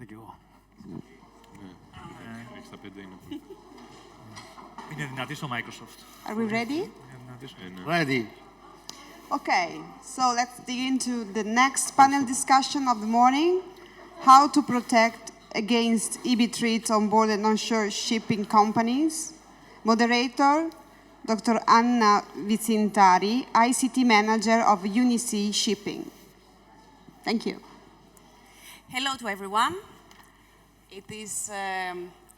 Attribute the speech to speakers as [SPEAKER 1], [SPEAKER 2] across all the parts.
[SPEAKER 1] κι εγώ.
[SPEAKER 2] Είναι δυνατή στο Microsoft.
[SPEAKER 3] Are we ready?
[SPEAKER 4] Ready.
[SPEAKER 3] Okay, so let's dig into the next panel discussion of the morning, how to protect against EB threats on board and onshore shipping companies. Moderator, Dr. Anna Vazintari, ICT Manager of Unisea Shipping. Thank you.
[SPEAKER 5] Hello to everyone. It is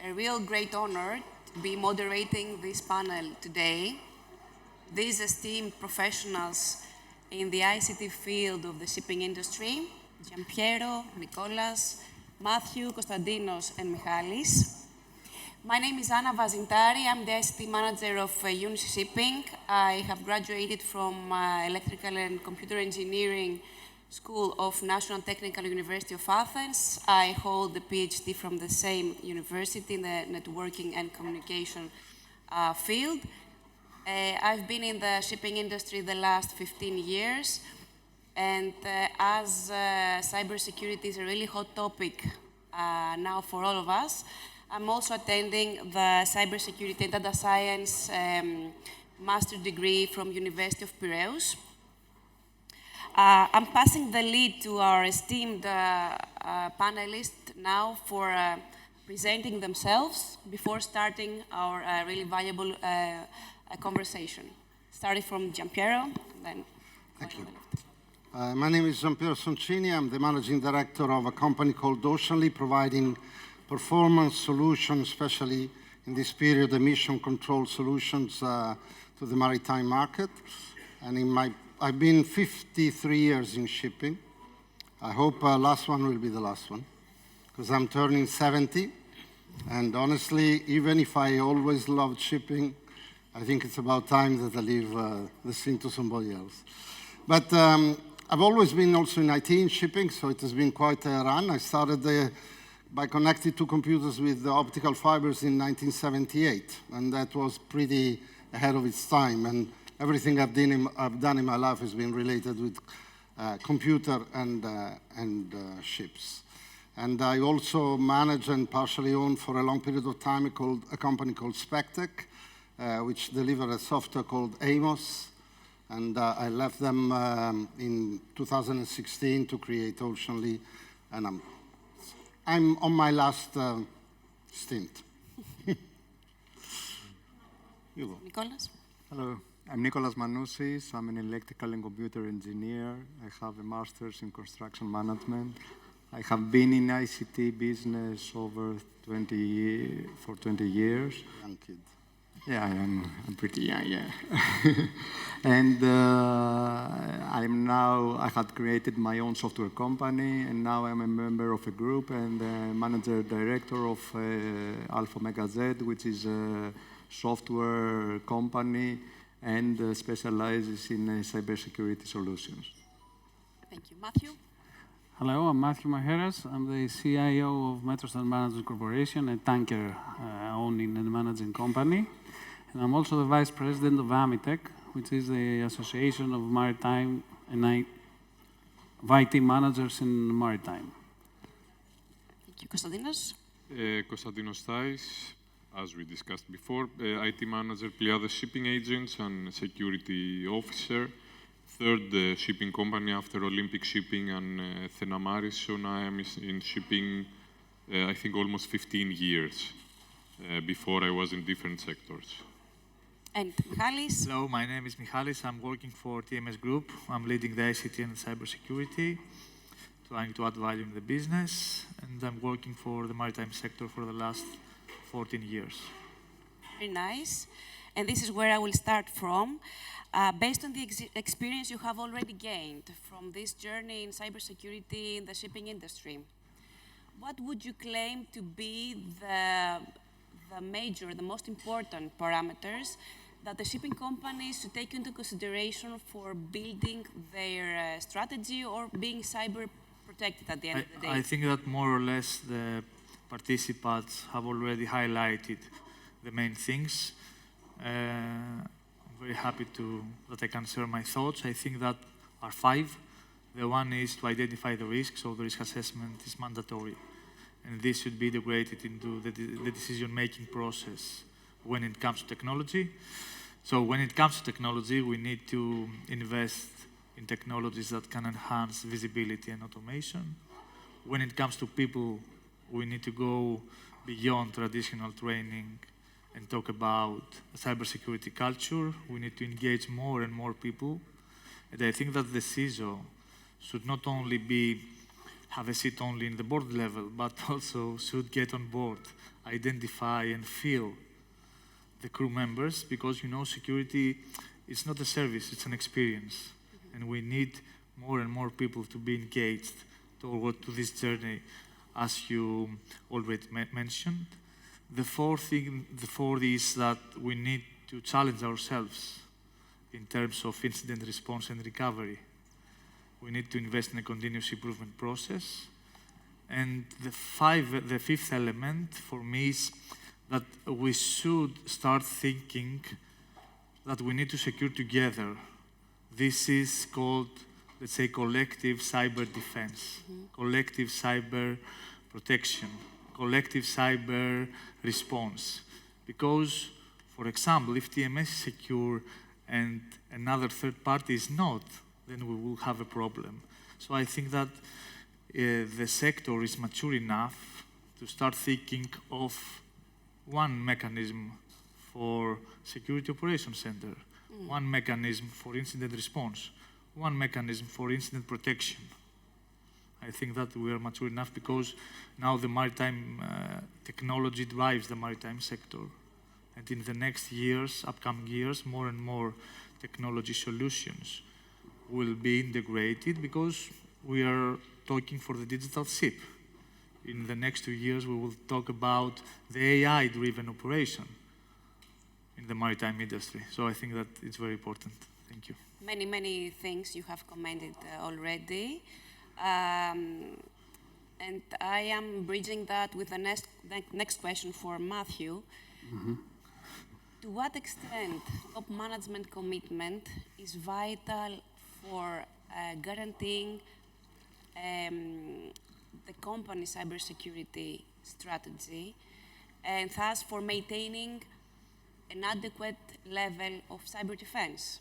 [SPEAKER 5] a real great honor to be moderating this panel today. These esteemed professionals in the ICT field of the shipping industry, Giampiero, Nikolas, Matthew, Konstantinos, and Michalis. My name is Anna Vazintari. I'm the ICT manager of Unisea Shipping. I have graduated from Electrical and Computer Engineering School of National Technical University of Athens. I hold a PhD from the same university in the networking and communication field. I've been in the shipping industry the last 15 years, and as cybersecurity is a really hot topic now for all of us, I'm also attending the Cybersecurity and Data Science Master degree from University of Piraeus. I'm passing the lead to our esteemed panelists now for presenting themselves before starting our really valuable conversation. Starting from Giampiero, then
[SPEAKER 4] Thank you. My name is Giampiero Soncini. I'm the managing director of a company called Oceanly, providing performance solutions, especially in this period, emission control solutions to the maritime market. And I've been 53 years in shipping. I hope last one will be the last one, because I'm turning 70. And honestly, even if I always loved shipping, I think it's about time that I leave the scene to somebody else. But I've always been also in IT and shipping, so it has been quite a run. I started by connecting two computers with the optical fibers in 1978, and that was pretty ahead of its time. And everything I've done in my life has been related with computer and ships. And I also manage and partially own for a long period of time a company called Spectec, which delivered a software called Amos. And I left them in 2016 to create Oceanly, and I'm on my last stint.
[SPEAKER 5] Nikolas.
[SPEAKER 6] Hello, I'm Nikolas Manousis. I'm an electrical and computer engineer. I have a master's in construction management. I have been in ICT business for 20 years.
[SPEAKER 4] Young kid.
[SPEAKER 6] Yeah, I'm pretty young, yeah. And I had created my own software company, and now I'm a member of a group and manager director of Alpha Omega Z, which is a software company and specializes in cybersecurity solutions.
[SPEAKER 5] Thank you. Matthew?
[SPEAKER 1] Hello, I'm Matthew Maheras. I'm the CIO of Metrostar Management Corporation, a tanker owning and managing company. And I'm also the Vice President of AMMITEC, which is the Association of Maritime and IT Managers in Maritime.
[SPEAKER 5] Thank you. Konstantinos?
[SPEAKER 7] Konstantinos Stais, as we discussed before, IT Manager, Pleiades Shipping Agents and Security Officer. Third shipping company after Olympic Shipping and Thenamaris, so now I am in shipping, I think, almost 15 years. Before I was in different sectors.
[SPEAKER 5] And Michalis?
[SPEAKER 2] Hello, my name is Michalis. I'm working for TMS Group. I'm leading the ICT and cybersecurity, trying to add value in the business, and I'm working for the maritime sector for the last 14 years.
[SPEAKER 5] Very nice. And this is where I will start from. Based on the experience you have already gained from this journey in cybersecurity in the shipping industry, what would you claim to be the most important parameters that the shipping companies should take into consideration for building their strategy or being cyber protected at the end of the day?
[SPEAKER 2] I think that more or less the participants have already highlighted the main things. I'm very happy that I can share my thoughts. I think that are 5. The one is to identify the risk, so the risk assessment is mandatory and this should be integrated into the decision-making process when it comes to technology. So when it comes to technology, we need to invest in technologies that can enhance visibility and automation. When it comes to people, we need to go beyond traditional training and talk about cybersecurity culture. We need to engage more and more people. And I think that the CISO should not only have a seat only in the board level, but also should get on board, identify and feel the crew members, because security is not a service, it's an experience. And we need more and more people to be engaged to this journey, as you already mentioned. The fourth is that we need to challenge ourselves in terms of incident response and recovery. We need to invest in a continuous improvement process. And the fifth element for me is that we should start thinking that we need to secure together. This is called, let's say, collective cyber defense, collective cyber protection, collective cyber response. Because, for example, if TMS is secure and another third party is not, then we will have a problem. So I think that the sector is mature enough to start thinking of one mechanism for security operations center, one mechanism for incident response, one mechanism for incident protection. I think that we are mature enough because now the maritime technology drives the maritime sector. And in the next years, upcoming years, more and more technology solutions will be integrated because we are talking for the digital ship. In the next 2 years, we will talk about the AI-driven operation in the maritime industry. So I think that it's very important. Thank you.
[SPEAKER 5] Many, many things you have commented already. And I am bridging that with the next question for Matthew. To what extent top management commitment is vital for guaranteeing the company's cybersecurity strategy, and thus for maintaining an adequate level of cyber defense?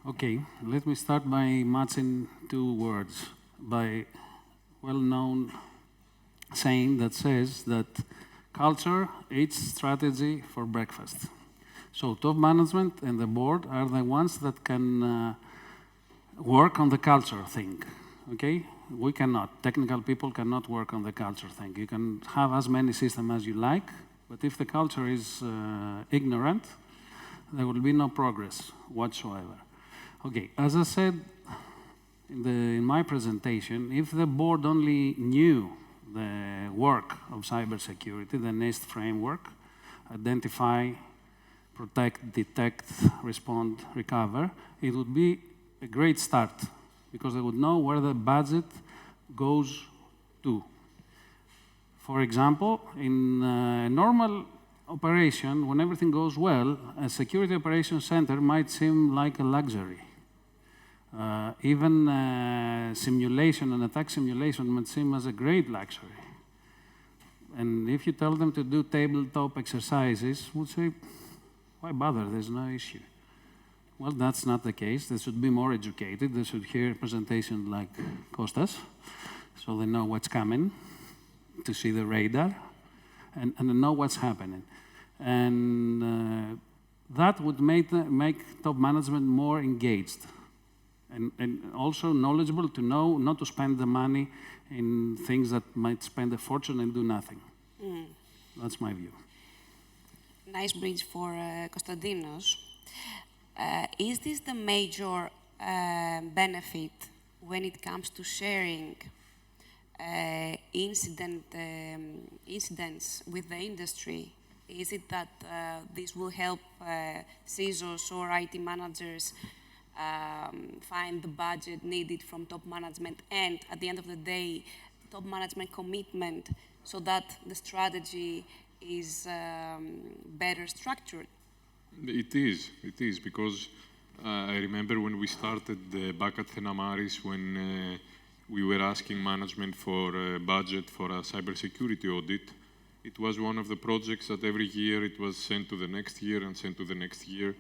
[SPEAKER 1] Okay, let me start by matching two words by well-known saying that says that culture eats strategy for breakfast. So top management and the board are the ones that can work on the culture thing, okay? We cannot. Technical people cannot work on the culture thing. You can have as many systems as you like, but if the culture is ignorant, there will be no progress whatsoever. Okay, as I said in my presentation, if the board only knew the work of cybersecurity, the NIST framework, identify, protect, detect, respond, recover, it would be a great start because they would know where the budget goes to. For example, in a normal operation, when everything goes well, a security operations center might seem like a luxury. Even simulation, an attack simulation might seem as a great luxury. And if you tell them to do tabletop exercises, we'll say, why bother? There's no issue. Well, that's not the case. They should be more educated. They should hear a presentation like Kostas, so they know what's coming, to see the radar, and know what's happening. And that would make top management more engaged and also knowledgeable to know not to spend the money in things that might spend a fortune and do nothing. That's my view.
[SPEAKER 5] Nice bridge for Konstantinos. Is this the major benefit when it comes to sharing incidents with the industry? Is it that this will help CISOs or IT managers find the budget needed from top management and, at the end of the day, top management commitment so that the strategy is better structured?
[SPEAKER 7] It is, because I remember when we started back at Thenamaris, when we were asking management for a budget for a cybersecurity audit. It was one of the projects that every year it was sent to the next year and sent to the next year,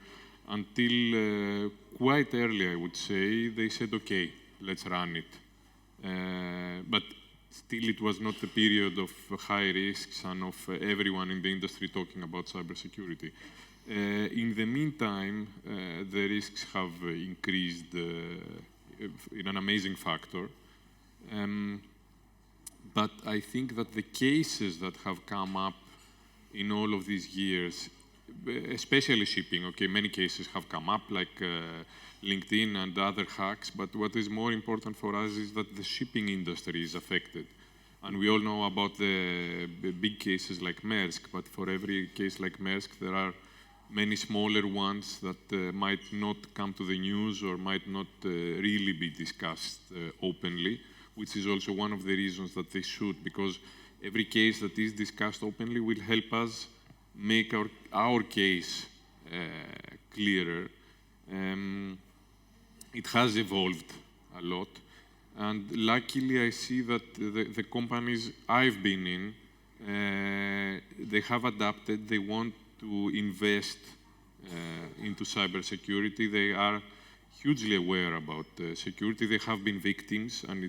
[SPEAKER 7] until quite early, I would say, they said, okay, let's run it. But still, it was not the period of high risks and of everyone in the industry talking about cybersecurity. In the meantime, the risks have increased in an amazing factor. But I think that the cases that have come up in all of these years, especially shipping, okay, many cases have come up, like LinkedIn and other hacks, but what is more important for us is that the shipping industry is affected. And we all know about the big cases like Maersk, but for every case like Maersk, there are many smaller ones that might not come to the news or might not really be discussed openly, which is also one of the reasons that they should, because every case that is discussed openly will help us make our case clearer. It has evolved a lot, and luckily I see that the companies I've been in, they have adapted. They want to invest into cybersecurity. They are hugely aware about security. They have been victims, and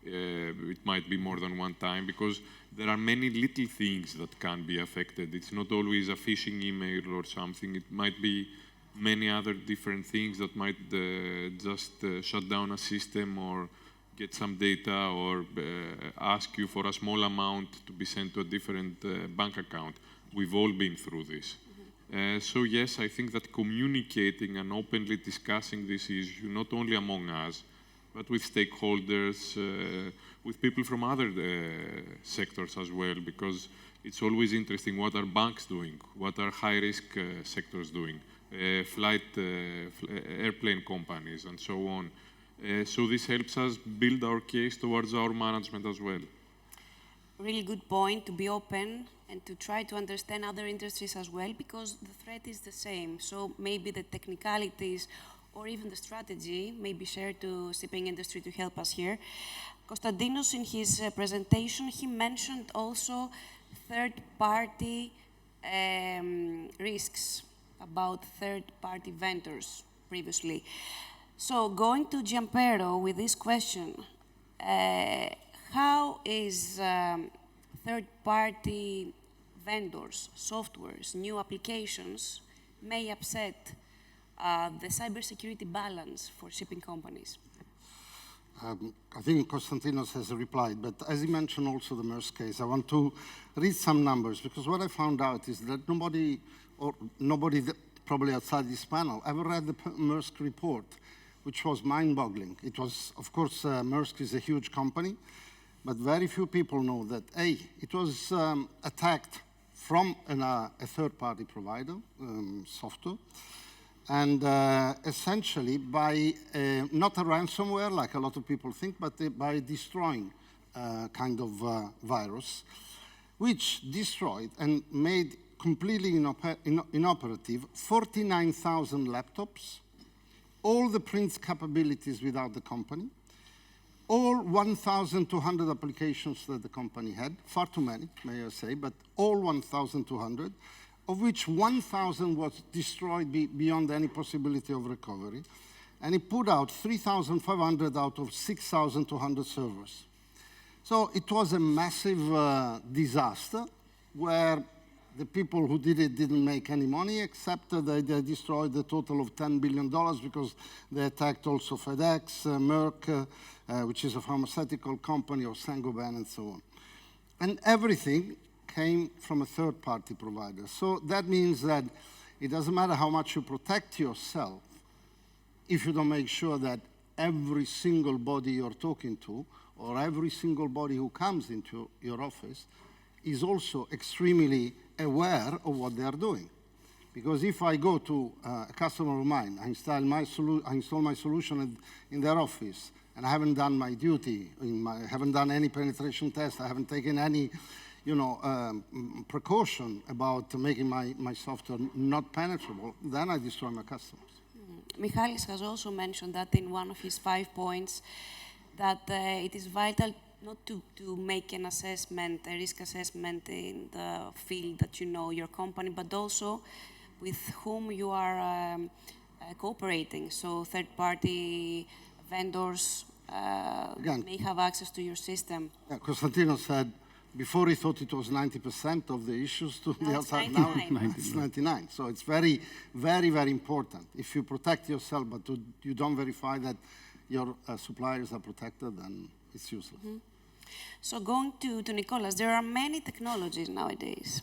[SPEAKER 7] it might be more than one time, because there are many little things that can be affected. It's not always a phishing email or something. It might be many other different things that might just shut down a system or get some data or ask you for a small amount to be sent to a different bank account. We've all been through this. So yes, I think that communicating and openly discussing this issue, not only among us, but with stakeholders, with people from other sectors as well, because it's always interesting what are banks doing, what are high-risk sectors doing, airplane companies, and so on. So this helps us build our case towards our management as well.
[SPEAKER 5] Really good point, to be open and to try to understand other industries as well, because the threat is the same. So maybe the technicalities or even the strategy may be shared to shipping industry to help us here. Konstantinos, in his presentation, he mentioned also third-party risks, about third-party vendors previously. So going to Giampiero with this question, how is third-party vendors, softwares, new applications may upset the cybersecurity balance for shipping companies?
[SPEAKER 4] I think Konstantinos has replied, but as he mentioned also the Maersk case, I want to read some numbers, because what I found out is that nobody probably outside this panel ever read the Maersk report, which was mind-boggling. It was, of course, Maersk is a huge company, but very few people know that, A, it was attacked from a third-party provider, software, and essentially by not a ransomware like a lot of people think, but by destroying kind of virus, which destroyed and made completely inoperative 49,000 laptops, all the print capabilities without the company, all 1,200 applications that the company had, far too many, may I say, but all 1,200, of which 1,000 was destroyed beyond any possibility of recovery. And it put out 3,500 out of 6,200 servers. So it was a massive disaster where the people who did it didn't make any money, except that they destroyed a total of $10 billion, because they attacked also FedEx, Merck, which is a pharmaceutical company, or Saint-Gobain, and so on. And everything came from a third-party provider. So that means that it doesn't matter how much you protect yourself if you don't make sure that every single body you're talking to, or every single body who comes into your office, is also extremely aware of what they are doing. Because if I go to a customer of mine, I install my solution in their office, and I haven't done my duty, I haven't done any penetration test, I haven't taken any precaution about making my software not penetrable, then I destroy my customers.
[SPEAKER 5] Michalis has also mentioned that in one of his 5 points, that it is vital not to make an assessment, a risk assessment in the field that you know your company, but also with whom you are cooperating. So third-party vendors may have access to your system.
[SPEAKER 4] Yeah, Konstantinos said before he thought it was 90% of the issues to the outside.
[SPEAKER 5] 99.
[SPEAKER 4] Now it's 99. So it's very, very, very important. If you protect yourself, but you don't verify that your suppliers are protected, then it's useless.
[SPEAKER 5] Mm-hmm. So going to Nikolas, there are many technologies nowadays.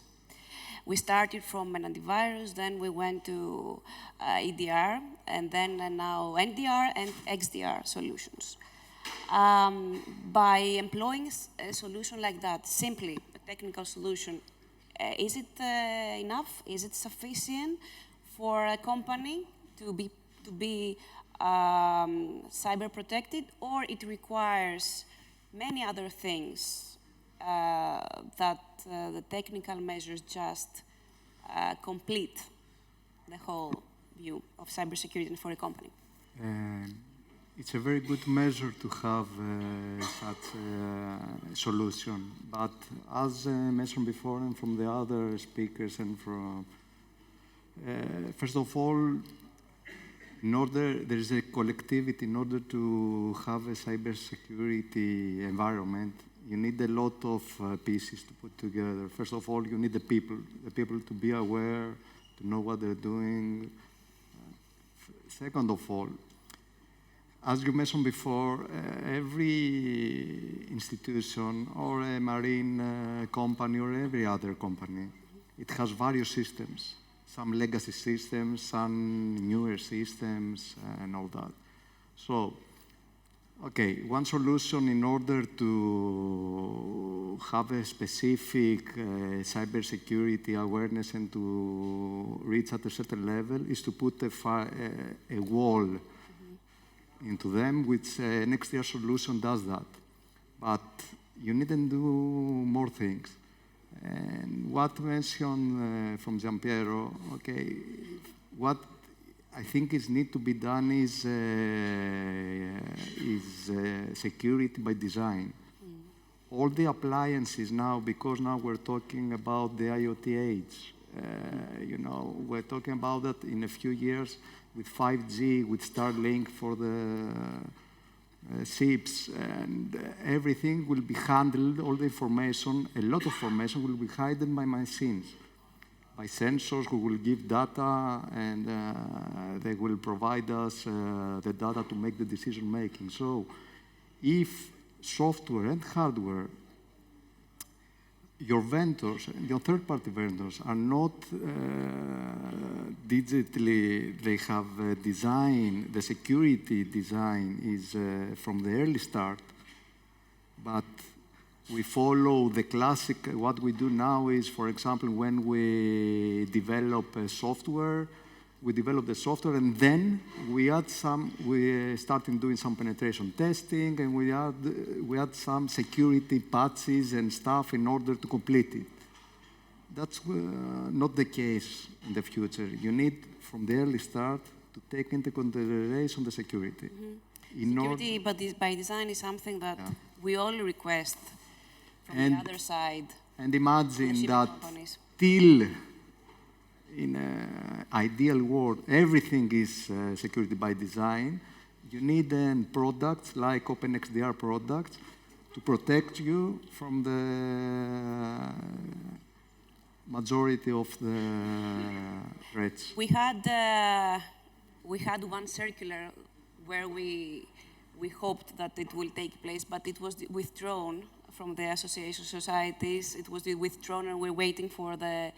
[SPEAKER 5] We started from an antivirus, then we went to EDR, and then now NDR and XDR solutions. By employing a solution like that, simply a technical solution, is it enough? Is it sufficient for a company to be cyber protected, or it requires many other things that the technical measures just complete the whole view of cybersecurity for a company?
[SPEAKER 6] It's a very good measure to have such a solution, but as mentioned before and from the other speakers and from, first of all, there is a collectivity. In order to have a cybersecurity environment, you need a lot of pieces to put together. First of all, you need the people to be aware, to know what they're doing. Second of all, as you mentioned before, every institution or a marine company or every other company, it has various systems. Some legacy systems, some newer systems, and all that. So, okay, one solution in order to have a specific cybersecurity awareness and to reach at a certain level is to put a wall into them, which an XDR solution does that. But you need to do more things. And what mentioned from Giampiero, okay, what I think is need to be done is security by design. All the appliances now, because now we're talking about the IoT age, you know, we're talking about that in a few years with 5G, with Starlink for the ships, and everything will be handled, all the information, a lot of information will be hidden by machines, by sensors who will give data, and they will provide us the data to make the decision making. So if software and hardware, your vendors, your third-party vendors are not digitally, they have design, the security design is from the early start, but we follow the classic, what we do now is, for example, when we develop a software, we develop the software and then we started doing some penetration testing and we add some security patches and stuff in order to complete it. That's not the case in the future. You need, from the early start, to take into consideration the security.
[SPEAKER 5] Security, but by design is something that we all request from the other side.
[SPEAKER 6] And imagine that
[SPEAKER 5] companies.
[SPEAKER 6] till in an ideal world, everything is security by design. You need then products like OpenXDR products to protect you from the majority of the threats.
[SPEAKER 5] We had one circular where we hoped that it will take place, but it was withdrawn from the association societies. It was withdrawn, and we're waiting for the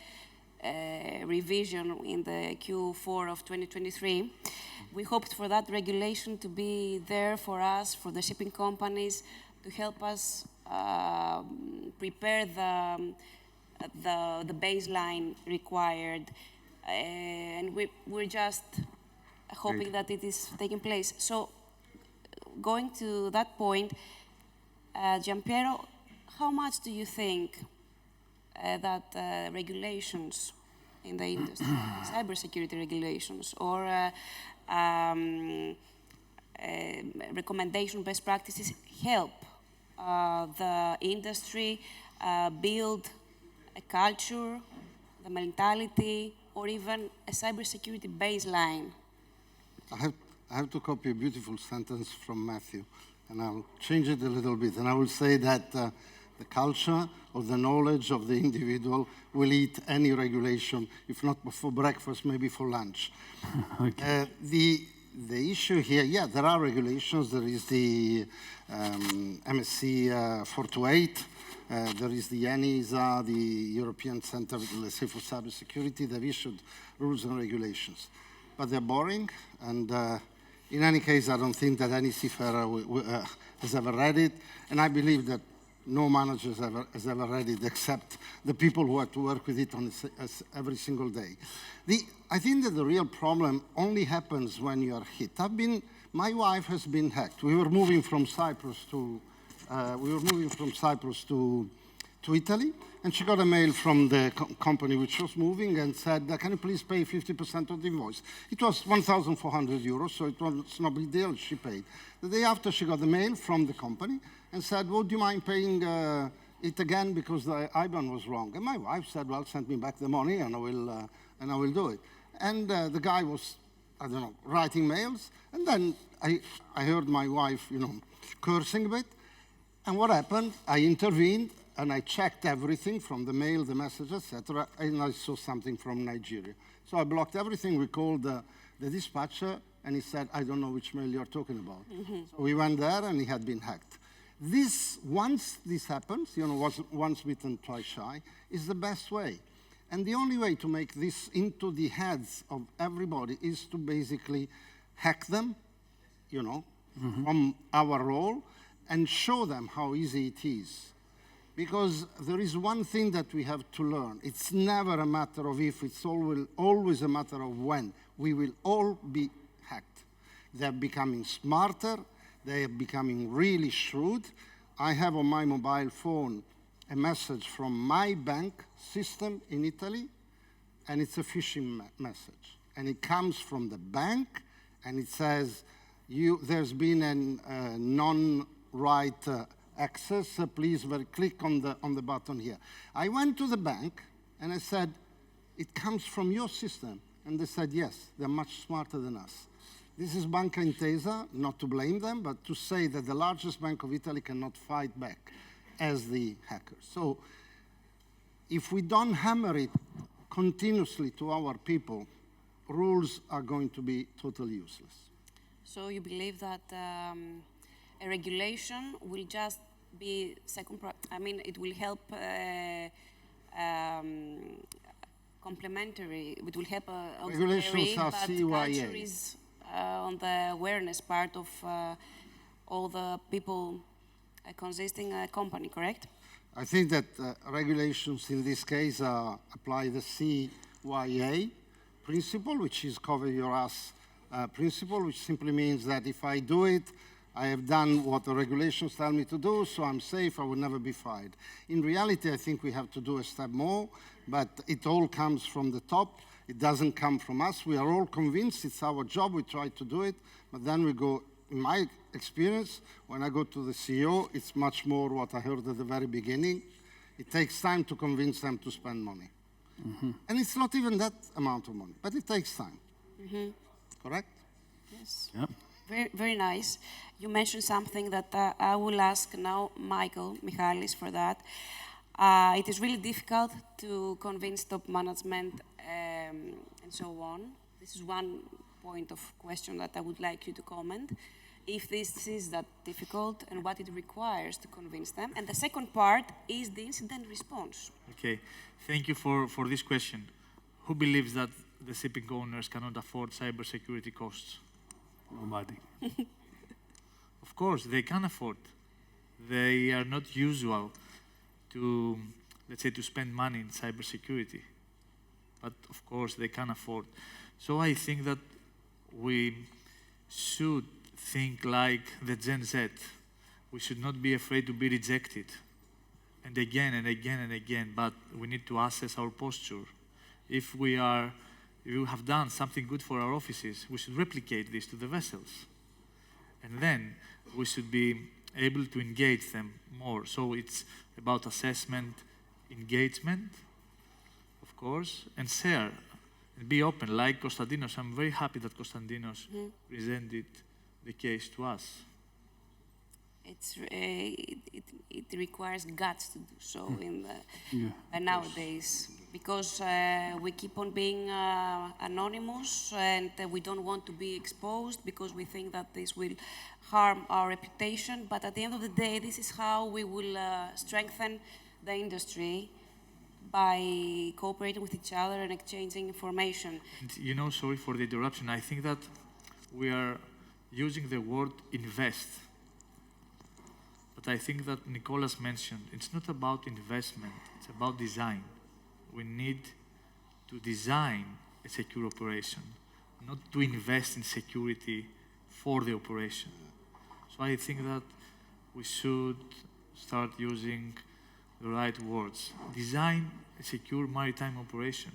[SPEAKER 5] revision in the Q4 of 2023. We hoped for that regulation to be there for us, for the shipping companies, to help us prepare the baseline required. And we're just hoping that it is taking place. So going to that point, Giampiero, how much do you think that regulations in the industry, cybersecurity regulations, or recommendation best practices help the industry build a culture, the mentality, or even a cybersecurity baseline?
[SPEAKER 4] I have to copy a beautiful sentence from Matthew, and I'll change it a little bit. And I will say that the culture or the knowledge of the individual will eat any regulation, if not for breakfast, maybe for lunch.
[SPEAKER 1] Okay.
[SPEAKER 4] The issue here, yeah, there are regulations. There is the MSC 428. There is the ENISA, the European Center, let's say, for Cybersecurity. They've issued rules and regulations. But they're boring, and in any case, I don't think that any seafarer has ever read it, and I believe that no manager has ever read it except the people who have to work with it on every single day. I think that the real problem only happens when you are hit. My wife has been hacked. We were moving from Cyprus to Italy, and she got a mail from the company which was moving and said, can you please pay 50% of the invoice? It was 1,400 euros, so it was no big deal, she paid. The day after, she got the mail from the company and said, would you mind paying it again because the IBAN was wrong? And my wife said, well, send me back the money and I will do it. And the guy was, I don't know, writing mails, and then I heard my wife, cursing a bit. And what happened? I intervened, and I checked everything from the mail, the message, etc., and I saw something from Nigeria. So I blocked everything. We called the dispatcher, and he said, I don't know which mail you're talking about. So we went there, and he had been hacked. Once this happens, once bitten, twice shy, is the best way. And the only way to make this into the heads of everybody is to basically hack them, from our role, and show them how easy it is. Because there is one thing that we have to learn. It's never a matter of if, it's always a matter of when. We will all be hacked. They're becoming smarter. They are becoming really shrewd. I have on my mobile phone a message from my bank system in Italy, and it's a phishing message. And it comes from the bank, and it says, there's been a non-right access, please click on the button here. I went to the bank, and I said, it comes from your system. And they said, yes, they're much smarter than us. This is Banca Intesa, not to blame them, but to say that the largest bank of Italy cannot fight back as the hackers. So if we don't hammer it continuously to our people, rules are going to be totally useless.
[SPEAKER 5] So you believe that a regulation will just be it will help complementary, it will help
[SPEAKER 4] regulations are CYA.
[SPEAKER 5] Culture is on the awareness part of all the people consisting a company, correct?
[SPEAKER 4] I think that regulations in this case apply the CYA principle, which is cover your ass principle, which simply means that if I do it, I have done what the regulations tell me to do, so I'm safe, I will never be fired. In reality, I think we have to do a step more, but it all comes from the top. It doesn't come from us. We are all convinced it's our job, we try to do it, but then we go, in my experience, when I go to the CEO, it's much more what I heard at the very beginning. It takes time to convince them to spend money. And it's not even that amount of money, but it takes time. Correct?
[SPEAKER 5] Yes.
[SPEAKER 1] Yep.
[SPEAKER 5] Very, very nice. You mentioned something that I will ask now Michalis for that. It is really difficult to convince top management and so on. This is one point of question that I would like you to comment. If this is that difficult and what it requires to convince them. And the second part is the incident response.
[SPEAKER 2] Okay, thank you for this question. Who believes that the shipping owners cannot afford cybersecurity costs?
[SPEAKER 1] Nobody.
[SPEAKER 2] Of course, they can afford. They are not usual to, let's say, to spend money in cybersecurity. But of course, they can afford. So I think that we should think like the Gen Z. We should not be afraid to be rejected. And again and again and again, but we need to assess our posture. If we have done something good for our offices, we should replicate this to the vessels. And then we should be able to engage them more. So it's about assessment, engagement, of course, and share, and be open, like Konstantinos. I'm very happy that Konstantinos presented the case to us.
[SPEAKER 5] It requires guts to do so nowadays, because we keep on being anonymous, and we don't want to be exposed because we think that this will harm our reputation. But at the end of the day, this is how we will strengthen the industry, by cooperating with each other and exchanging information.
[SPEAKER 2] And, you know, sorry for the interruption, I think that we are using the word invest. But I think that Nikolas mentioned, it's not about investment, it's about design. We need to design a secure operation, not to invest in security for the operation. So I think that we should start using the right words. Design a secure maritime operation.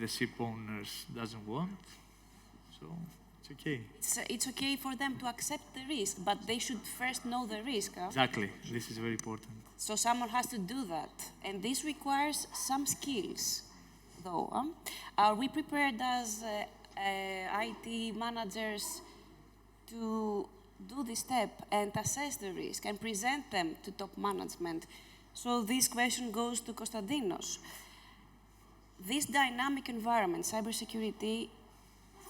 [SPEAKER 2] The ship owners doesn't want, so it's okay.
[SPEAKER 5] It's okay for them to accept the risk, but they should first know the risk.
[SPEAKER 2] Exactly, this is very important.
[SPEAKER 5] So someone has to do that, and this requires some skills, though. Are we prepared as IT managers to do this step and assess the risk and present them to top management? So this question goes to Konstantinos. This dynamic environment, cybersecurity,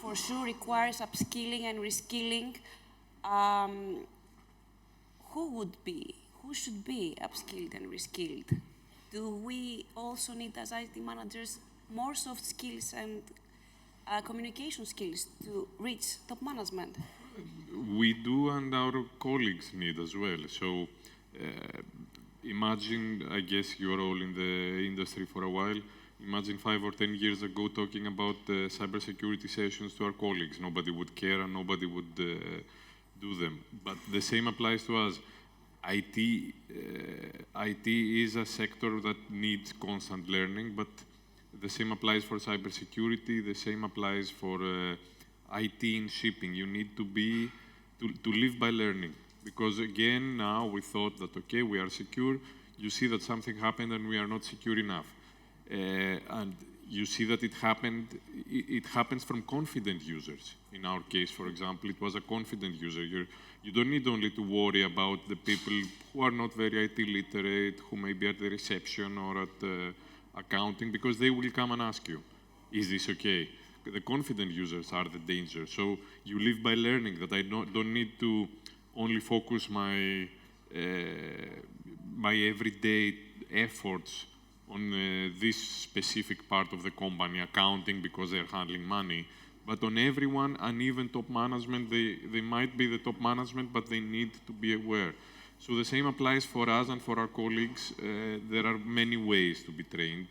[SPEAKER 5] for sure requires upskilling and reskilling. Who should be upskilled and reskilled? Do we also need, as IT managers, more soft skills and communication skills to reach top management?
[SPEAKER 7] We do, and our colleagues need as well. So imagine, I guess you're all in the industry for a while, imagine 5 or 10 years ago talking about cybersecurity sessions to our colleagues. Nobody would care and nobody would do them. But the same applies to us. IT is a sector that needs constant learning, but the same applies for cybersecurity, the same applies for IT in shipping. You need to live by learning. Because again, now we thought that, okay, we are secure. You see that something happened and we are not secure enough. And you see that it happens from confident users. In our case, for example, it was a confident user. You don't need only to worry about the people who are not very IT literate, who may be at the reception or at accounting, because they will come and ask you, is this okay? The confident users are the danger. So you live by learning, that I don't need to only focus my everyday efforts on this specific part of the company, accounting, because they're handling money, but on everyone, and even top management. They might be the top management, but they need to be aware. So the same applies for us and for our colleagues. There are many ways to be trained.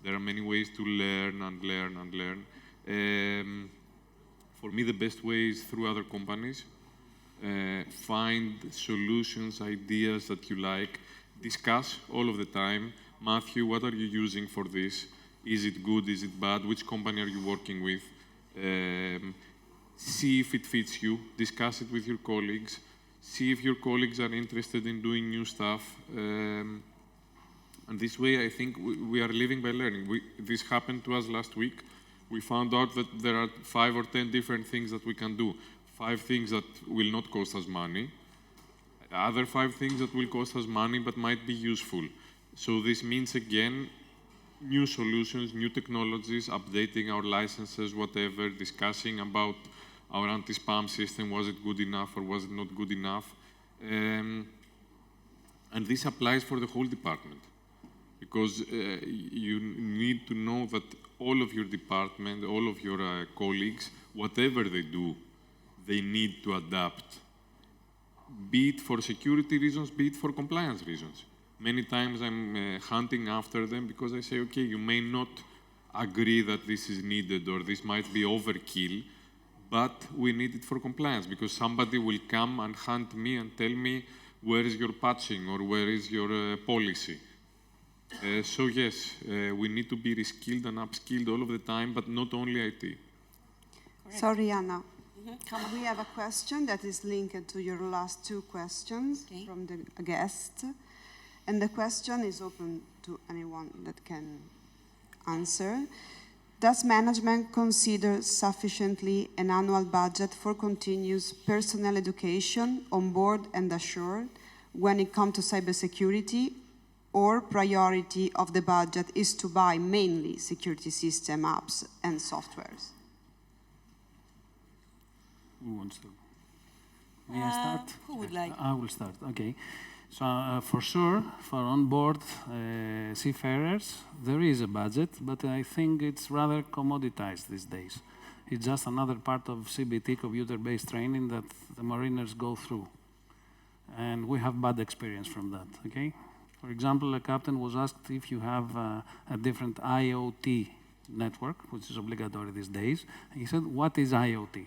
[SPEAKER 7] There are many ways to learn and learn and learn. For me, the best way is through other companies. Find solutions, ideas that you like. Discuss all of the time. Matthew, what are you using for this? Is it good? Is it bad? Which company are you working with? See if it fits you. Discuss it with your colleagues. See if your colleagues are interested in doing new stuff. And this way, I think we are living by learning. This happened to us last week. We found out that there are 5 or 10 different things that we can do. 5 things that will not cost us money. Other 5 things that will cost us money but might be useful. So this means, again, new solutions, new technologies, updating our licenses, whatever, discussing about our anti-spam system. Was it good enough or was it not good enough? And this applies for the whole department. Because you need to know that all of your department, all of your colleagues, whatever they do, they need to adapt. Be it for security reasons, be it for compliance reasons. Many times I'm hunting after them because I say, okay, you may not agree that this is needed or this might be overkill, but we need it for compliance because somebody will come and hunt me and tell me where is your patching or where is your policy. So yes, we need to be reskilled and upskilled all of the time, but not only IT.
[SPEAKER 3] Sorry, Anna. We have a question that is linked to your last two questions from the guest. And the question is open to anyone that can answer. Does management consider sufficiently an annual budget for continuous personnel education on board and ashore when it comes to cybersecurity, or priority of the budget is to buy mainly security system apps and softwares?
[SPEAKER 1] Who wants to? May I start?
[SPEAKER 5] Who would like?
[SPEAKER 1] I will start, okay. So for sure, for onboard seafarers, there is a budget, but I think it's rather commoditized these days. It's just another part of CBT, computer-based training, that the mariners go through. And we have bad experience from that, okay? For example, a captain was asked if you have a different IoT network, which is obligatory these days. And he said, what is IoT?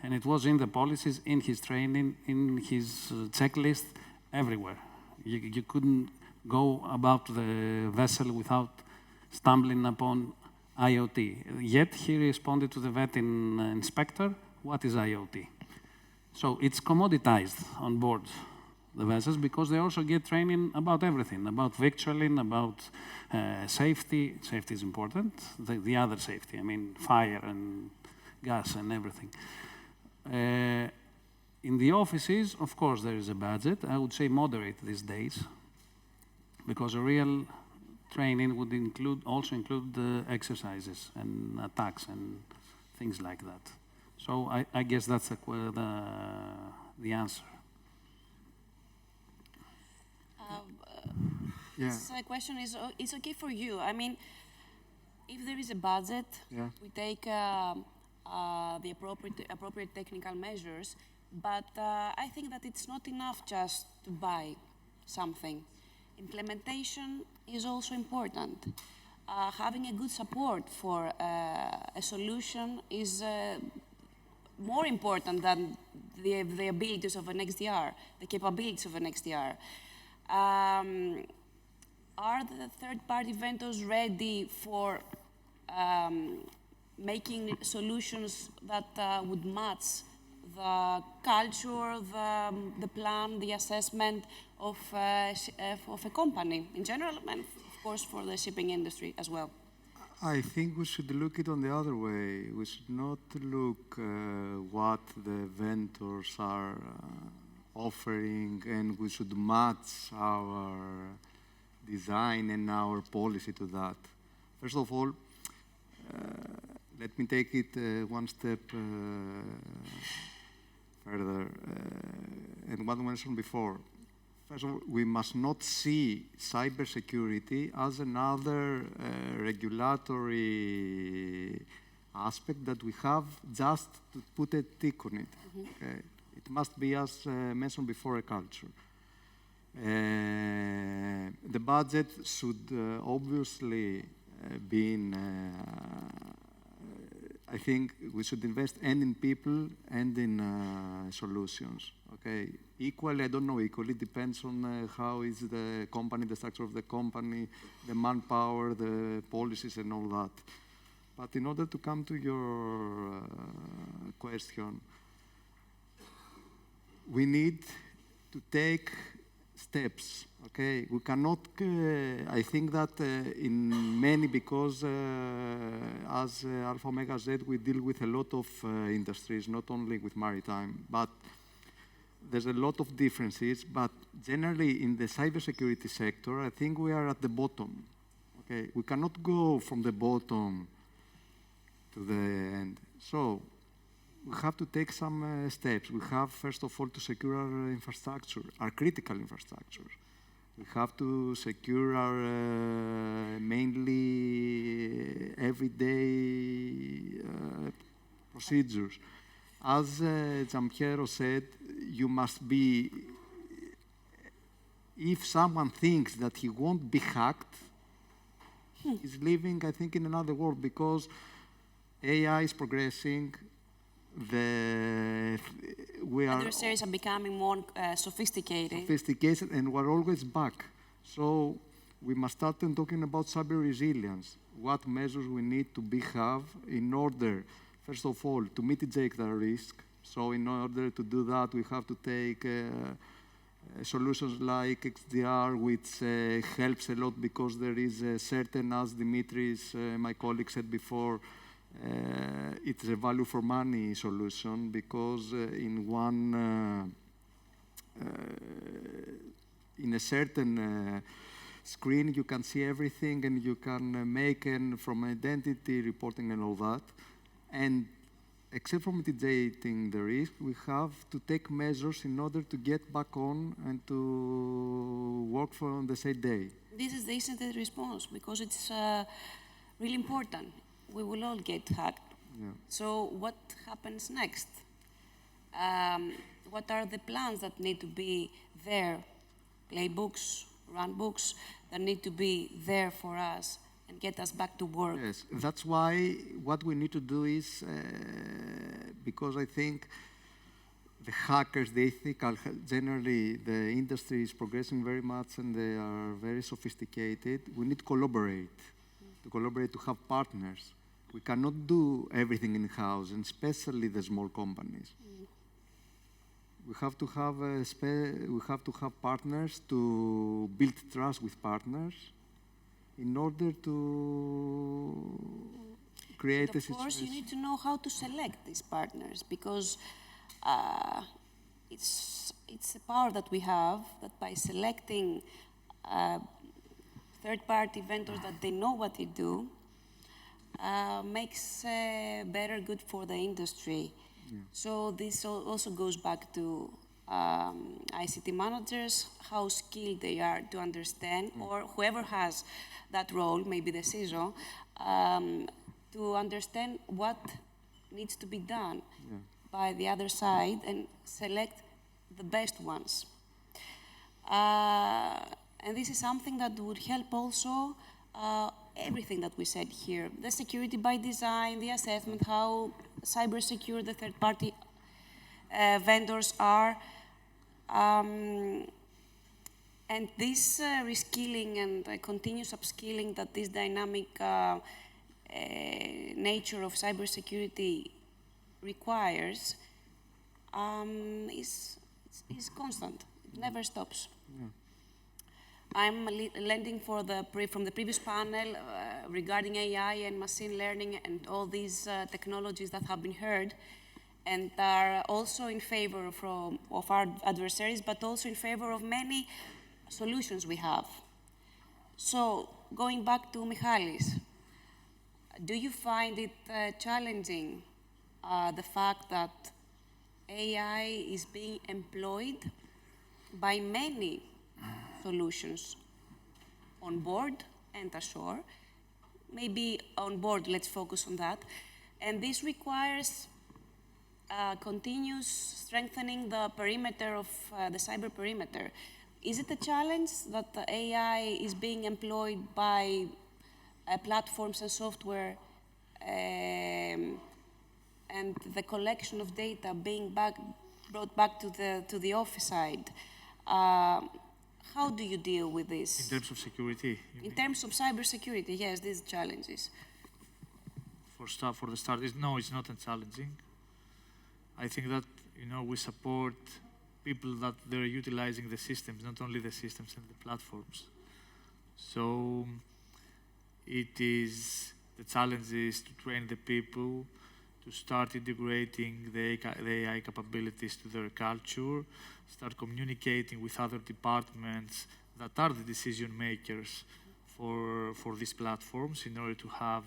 [SPEAKER 1] And it was in the policies, in his training, in his checklist, everywhere. You couldn't go about the vessel without stumbling upon IoT. Yet he responded to the vetting inspector, what is IoT? So it's commoditized on board the vessels because they also get training about everything, about victualling, about safety. Safety is important, the other safety, I mean fire and gas and everything. In the offices, of course, there is a budget. I would say moderate these days, because a real training would also include exercises and attacks and things like that. So I guess that's the answer.
[SPEAKER 5] This question is, it's okay for you. I mean, if there is a budget, we take the appropriate technical measures. But I think that it's not enough just to buy something. Implementation is also important. Having a good support for a solution is more important than the abilities of an XDR, the capabilities of an XDR. Are the third-party vendors ready for making solutions that would match the culture, the plan, the assessment of a company in general, and of course for the shipping industry as well?
[SPEAKER 6] I think we should look it on the other way. We should not look what the vendors are offering, and we should match our design and our policy to that. First of all, let me take it one step further, and what I mentioned before. First of all, we must not see cybersecurity as another regulatory aspect that we have just to put a tick on it. Okay? It must be, as mentioned before, a culture. The budget should obviously be in I think we should invest and in people and in solutions. Okay, equally, I don't know equally, depends on how is the company, the structure of the company, the manpower, the policies and all that. But in order to come to your question, we need to take steps, okay? We cannot, I think that in many, because as Alpha Omega Z, we deal with a lot of industries, not only with maritime, but there's a lot of differences, but generally in the cybersecurity sector, I think we are at the bottom, okay? We cannot go from the bottom to the end. So we have to take some steps. We have, first of all, to secure our infrastructure, our critical infrastructure. We have to secure our mainly everyday procedures. As Giampiero said, you must be, if someone thinks that he won't be hacked, he's living, I think, in another world, because AI is progressing.
[SPEAKER 5] Adversaries are becoming more sophisticated.
[SPEAKER 6] Sophisticated, and we're always back. So we must start talking about cyber resilience. What measures we need to have in order, first of all, to mitigate the risk. So in order to do that, we have to take solutions like XDR, which helps a lot because there is a certain, as Dimitris, my colleague, said before, it's a value for money solution because in a certain screen you can see everything and you can make from identity reporting and all that. And except for mitigating the risk, we have to take measures in order to get back on and to work for the same day.
[SPEAKER 5] This is the incident response because it's really important. We will all get hacked.
[SPEAKER 6] Yeah.
[SPEAKER 5] So what happens next? What are the plans that need to be there? Playbooks, runbooks that need to be there for us and get us back to work.
[SPEAKER 6] Yes, that's why what we need to do is, because I think the hackers, the ethical, generally the industry is progressing very much and they are very sophisticated. We need to collaborate, to have partners. We cannot do everything in-house, and especially the small companies. We have to have partners to build trust with partners in order to create a situation.
[SPEAKER 5] Of course, you need to know how to select these partners because it's a power that we have that by selecting third-party vendors that they know what they do makes better good for the industry. Yeah. So this also goes back to ICT managers, how skilled they are to understand, or whoever has that role, maybe the CISO, to understand what needs to be done by the other side and select the best ones. And this is something that would help also everything that we said here. The security by design, the assessment, how cyber secure the third-party vendors are. And this reskilling and continuous upskilling that this dynamic nature of cybersecurity requires is constant. It never stops. Yeah. I'm lending from the previous panel regarding AI and machine learning and all these technologies that have been heard and are also in favor of our adversaries, but also in favor of many solutions we have. So, going back to Michalis, do you find it challenging, the fact that AI is being employed by many solutions on board and ashore? Maybe on board, let's focus on that. And this requires continuous strengthening the perimeter of the cyber perimeter. Is it a challenge that the AI is being employed by platforms and software and the collection of data being brought back to the office side? How do you deal with this?
[SPEAKER 2] In terms of security?
[SPEAKER 5] In terms of cybersecurity, yes, these challenges.
[SPEAKER 2] For the start, no, it's not challenging. I think that, we support people that they're utilizing the systems, not only the systems and the platforms. So the challenge is to train the people to start integrating the AI capabilities to their culture, start communicating with other departments that are the decision makers for these platforms in order to have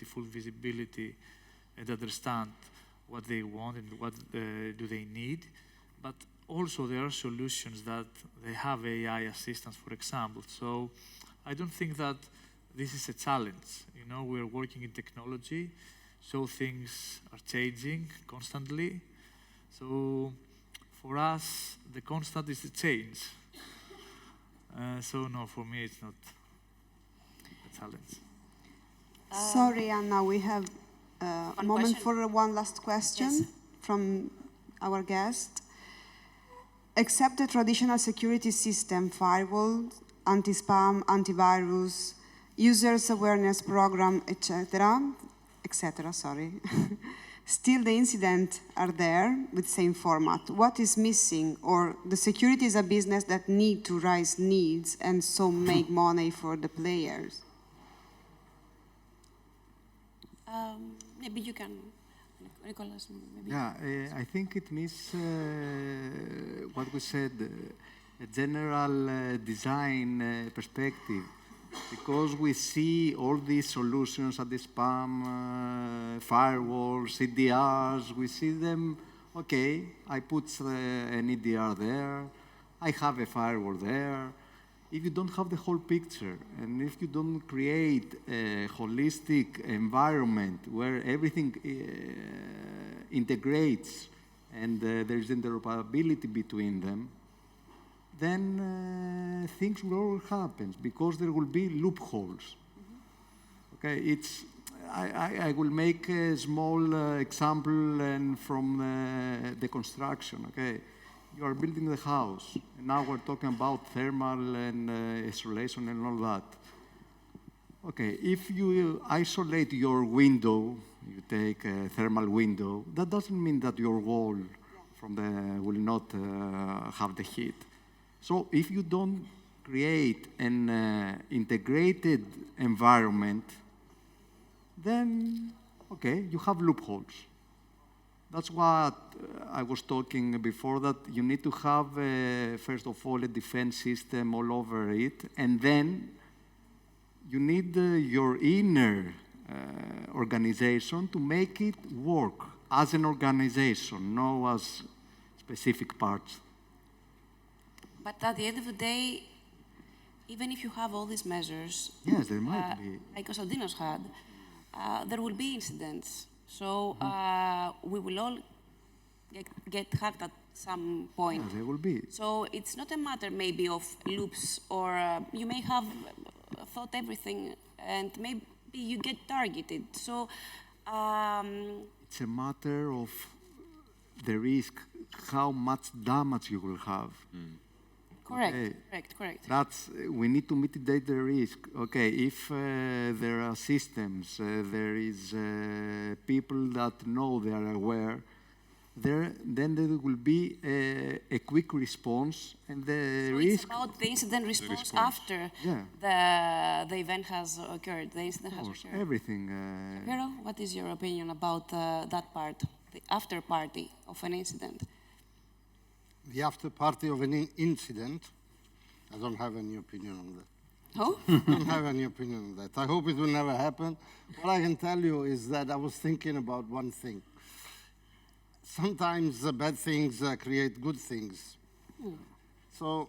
[SPEAKER 2] full visibility and understand what they want and what do they need. But also there are solutions that they have AI assistance, for example. So I don't think that this is a challenge. We're working in technology, so things are changing constantly. So for us, the constant is the change. So no, for me, it's not a challenge.
[SPEAKER 3] Sorry, Anna, we have a moment for one last question from our guest. Except the traditional security system, firewall, anti-spam, antivirus, users awareness program, etc., Still, the incidents are there with same format. What is missing? Or the security is a business that need to raise needs and so make money for the players?
[SPEAKER 5] Maybe you can, Nikolas. Maybe.
[SPEAKER 6] Yeah, I think it means what we said, a general design perspective, because we see all these solutions at the spam, firewalls, CDRs, we see them, okay, I put an EDR there, I have a firewall there. If you don't have the whole picture, and if you don't create a holistic environment where everything integrates and there is interoperability between them, then things will all happen because there will be loopholes. Okay, I will make a small example and from the construction. Okay. You are building the house, and now we're talking about thermal and isolation and all that. Okay, if you isolate your window, you take a thermal window, that doesn't mean that your wall will not have the heat. So if you don't create an integrated environment, then, okay, you have loopholes. That's what I was talking before, that you need to have, first of all, a defense system all over it, and then you need your inner organization to make it work as an organization, not as specific parts.
[SPEAKER 5] But at the end of the day, even if you have all these measures,
[SPEAKER 6] yes, there might be,
[SPEAKER 5] like Konstantinos had, there will be incidents. So we will all get hacked at some point.
[SPEAKER 6] Yeah, there will be.
[SPEAKER 5] So it's not a matter maybe of loops, or you may have thought everything and maybe you get targeted. So
[SPEAKER 6] it's a matter of the risk, how much damage you will have.
[SPEAKER 5] Correct,
[SPEAKER 6] okay.
[SPEAKER 5] correct.
[SPEAKER 6] We need to mitigate the risk. Okay, if there are systems, there is people that know, they are aware, then there will be a quick response, and the risk...
[SPEAKER 5] It's about the incident response after the event has occurred, the incident has occurred.
[SPEAKER 6] Everything.
[SPEAKER 5] Giampiero, what is your opinion about that part, the after party of an incident?
[SPEAKER 4] The after party of an incident, I don't have any opinion on that.
[SPEAKER 5] Oh?
[SPEAKER 4] I don't have any opinion on that. I hope it will never happen. What I can tell you is that I was thinking about one thing. Sometimes bad things create good things. So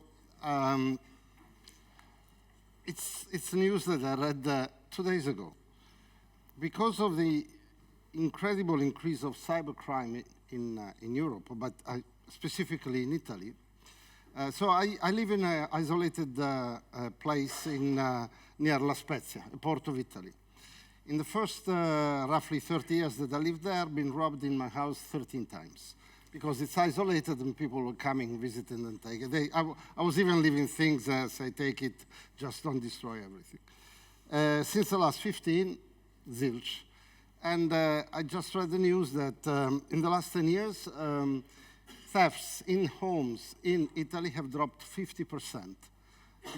[SPEAKER 4] it's news that I read 2 days ago. Because of the incredible increase of cybercrime in Europe, but specifically in Italy. So I live in an isolated place near La Spezia, a port of Italy. In the first roughly 30 years that I lived there, I've been robbed in my house 13 times because it's isolated and people were coming, visiting and taking it. I was even leaving things as I take it, just don't destroy everything. Since the last 15, zilch. And I just read the news that in the last 10 years, thefts in homes in Italy have dropped 50%.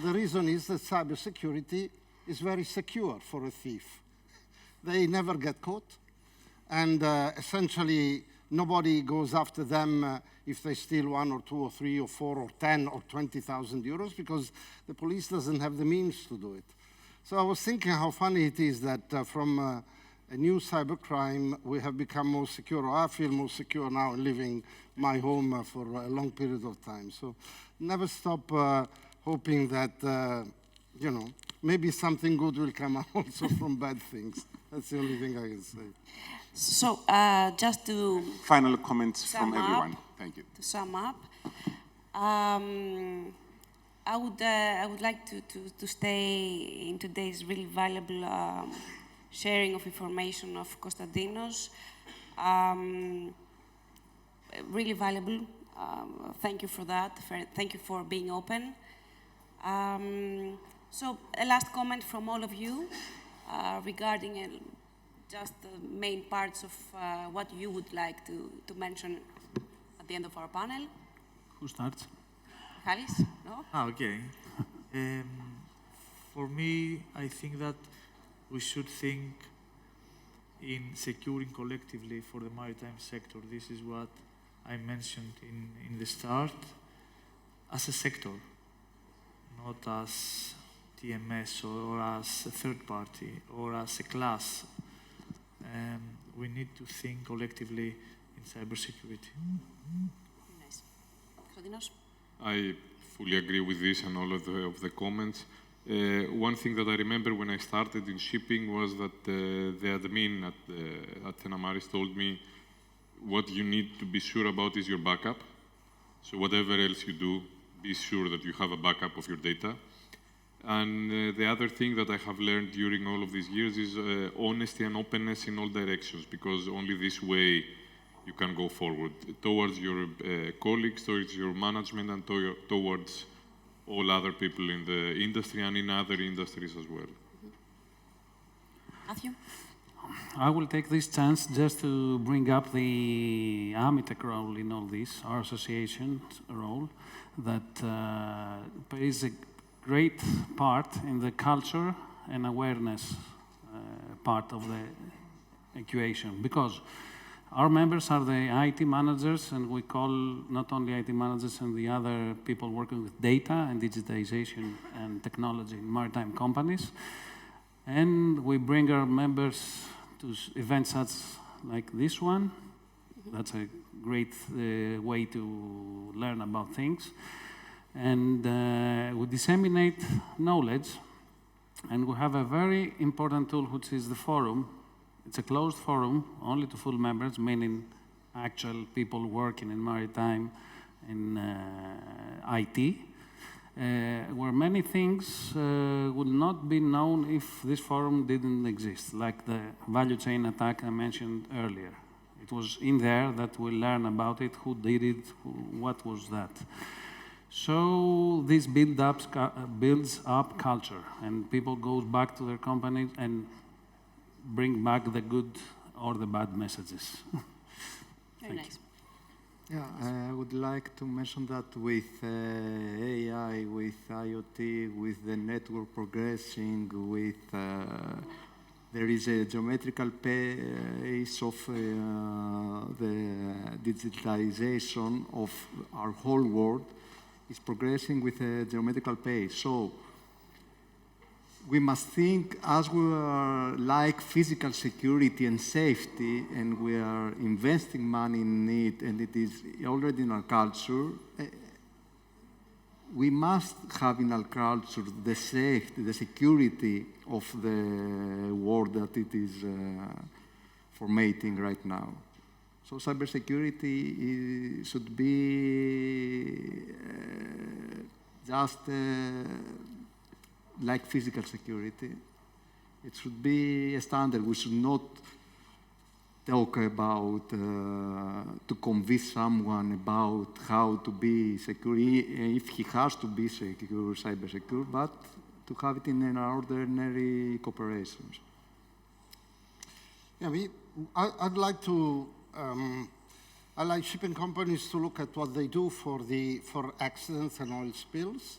[SPEAKER 4] The reason is that cybersecurity is very secure for a thief. They never get caught, and essentially nobody goes after them if they steal 1 or 2 or 3 or 4 or 10 or 20,000 euros because the police doesn't have the means to do it. So I was thinking how funny it is that from a new cybercrime we have become more secure. I feel more secure now in living my home for a long period of time. So never stop hoping that, you know, maybe something good will come out also from bad things. That's the only thing I can say.
[SPEAKER 5] So just to...
[SPEAKER 8] Final comments from everyone. Thank you.
[SPEAKER 5] To sum up, I would like to stay in today's really valuable sharing of information of Konstantinos. Really valuable. Thank you for that. Thank you for being open. So a last comment from all of you regarding just the main parts of what you would like to mention at the end of our panel.
[SPEAKER 1] Who starts?
[SPEAKER 5] Michalis? No?
[SPEAKER 2] Okay. For me, I think that we should think in securing collectively for the maritime sector. This is what I mentioned in the start, as a sector, not as TMS or as a third party or as a class. We need to think collectively in cybersecurity.
[SPEAKER 5] Nice. Konstantinos?
[SPEAKER 7] I fully agree with this and all of the comments. One thing that I remember when I started in shipping was that the admin at Tenamaris told me what you need to be sure about is your backup. So whatever else you do, be sure that you have a backup of your data. And the other thing that I have learned during all of these years is honesty and openness in all directions, because only this way you can go forward towards your colleagues, towards your management, and towards all other people in the industry and in other industries as well.
[SPEAKER 5] Matthew?
[SPEAKER 1] I will take this chance just to bring up the AMMITEC role in all this, our association's role, that plays a great part in the culture and awareness part of the equation, because our members are the IT managers, and we call not only IT managers and the other people working with data and digitization and technology in maritime companies. And we bring our members to events such like this one. That's a great way to learn about things. And we disseminate knowledge, and we have a very important tool, which is the forum. It's a closed forum, only to full members, meaning actual people working in maritime, in IT, where many things would not be known if this forum didn't exist, like the value chain attack I mentioned earlier. It was in there that we learn about it, who did it, what was that. So this builds up culture, and people go back to their companies and bring back the good or the bad messages.
[SPEAKER 5] Very nice.
[SPEAKER 6] Yeah, I would like to mention that with AI, with IoT, with the network progressing, with there is a geometrical pace of the digitalization of our whole world is progressing with a geometrical pace. So we must think, as we are like physical security and safety, and we are investing money in it, and it is already in our culture, we must have in our culture the safety, the security of the world that it is formatting right now. So cybersecurity should be just like physical security. It should be a standard. We should not talk about, to convince someone about how to be secure, if he has to be secure, cyber secure, but to have it in an ordinary corporations.
[SPEAKER 4] Yeah, I'd like to, I like shipping companies to look at what they do for accidents and oil spills,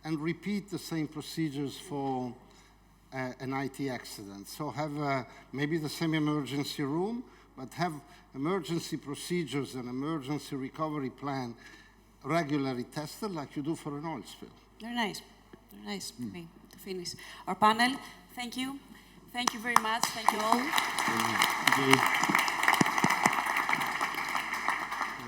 [SPEAKER 4] and repeat the same procedures for an IT accident. So have maybe the same emergency room, but have emergency procedures and emergency recovery plan regularly tested like you do for an oil spill.
[SPEAKER 5] Very nice. Very nice to finish our panel. Thank you. Thank you very much. Thank you all.
[SPEAKER 6] Thank you.